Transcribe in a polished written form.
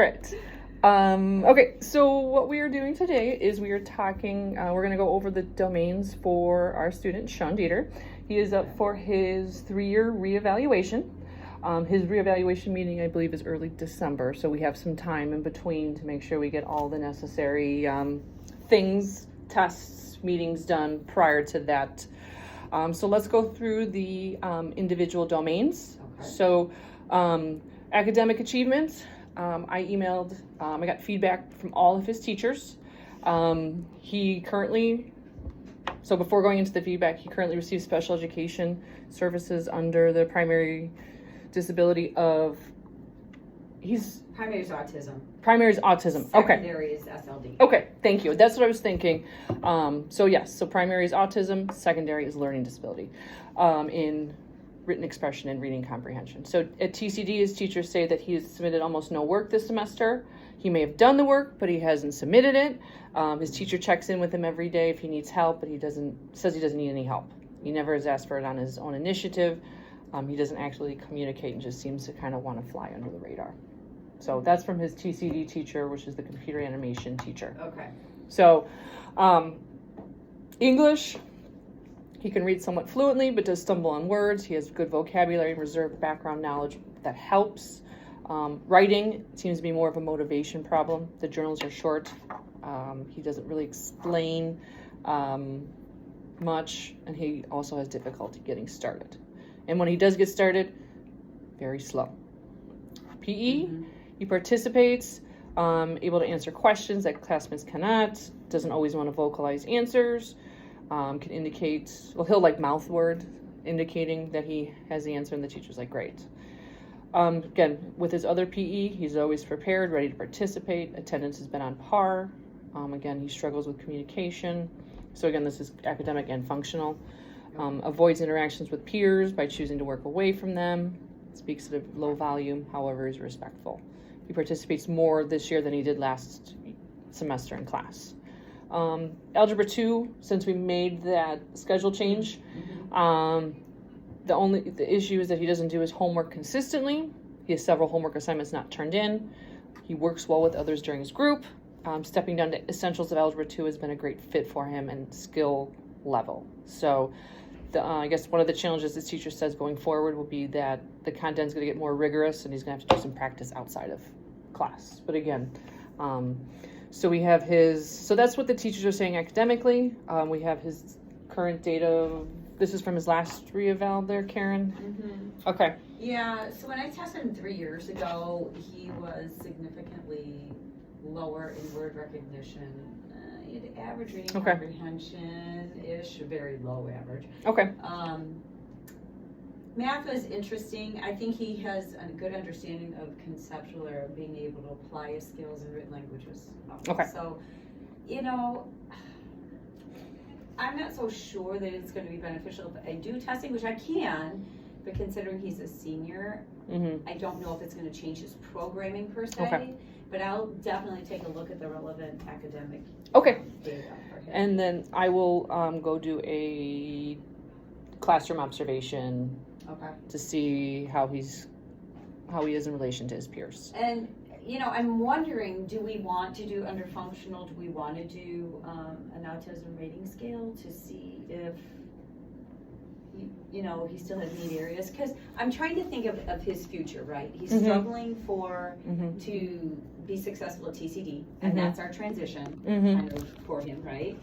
Alright. Okay, so what we are doing today is we are talking, we're going to go over the domains for our student, Sean Dieter. He is up for his 3-year reevaluation. His reevaluation meeting, I believe, is early December, so we have some time in between to make sure we get all the necessary things, tests, meetings done prior to that. So let's go through the individual domains. Okay. So academic achievements. I emailed, I got feedback from all of his teachers. He currently, so before going into the feedback, he currently receives special education services under the primary disability of, Primary is autism. Primary is autism. Okay. Secondary is SLD. Okay, thank you. That's what I was thinking. So yes, so primary is autism, secondary is learning disability in written expression and reading comprehension. So at TCD, his teachers say that he has submitted almost no work this semester. He may have done the work, but he hasn't submitted it. His teacher checks in with him every day if he needs help, but says he doesn't need any help. He never has asked for it on his own initiative. He doesn't actually communicate and just seems to kind of want to fly under the radar. So that's from his TCD teacher, which is the computer animation teacher. Okay. So English, he can read somewhat fluently, but does stumble on words. He has good vocabulary and reserved background knowledge that helps. Writing seems to be more of a motivation problem. The journals are short. He doesn't really explain much, and he also has difficulty getting started. And when he does get started, very slow. PE, he participates, able to answer questions that classmates cannot, doesn't always want to vocalize answers. Can indicate, well, he'll like mouth word, indicating that he has the answer, and the teacher's like, great. Again, with his other PE, he's always prepared, ready to participate. Attendance has been on par. Again, he struggles with communication. So again, this is academic and functional. Avoids interactions with peers by choosing to work away from them. Speaks at a low volume, however, is respectful. He participates more this year than he did last semester in class. Algebra 2, since we made that schedule change, the issue is that he doesn't do his homework consistently. He has several homework assignments not turned in. He works well with others during his group. Stepping down to essentials of Algebra 2 has been a great fit for him and skill level. So I guess one of the challenges this teacher says going forward will be that the content's going to get more rigorous and he's going to have to do some practice outside of class. But again, so we have so that's what the teachers are saying academically. We have his current data. This is from his last re-eval there, Karen? Okay. Yeah, so when I tested him 3 years ago, he was significantly lower in word recognition. He had average reading comprehension-ish, very low average. Okay. Math was interesting. I think he has a good understanding of conceptual or being able to apply his skills in written languages. Okay. So, I'm not so sure that it's going to be beneficial if I do testing, which I can, but considering he's a senior, I don't know if it's going to change his programming per se. Okay. But I'll definitely take a look at the relevant academic data for him. And then I will go do a classroom observation to see how he is in relation to his peers. And I'm wondering, do we want to do under functional? Do we want to do an autism rating scale to see if he still has need areas? Because I'm trying to think of his future, right? He's struggling to be successful at TCD, and that's our transition kind of for him, right?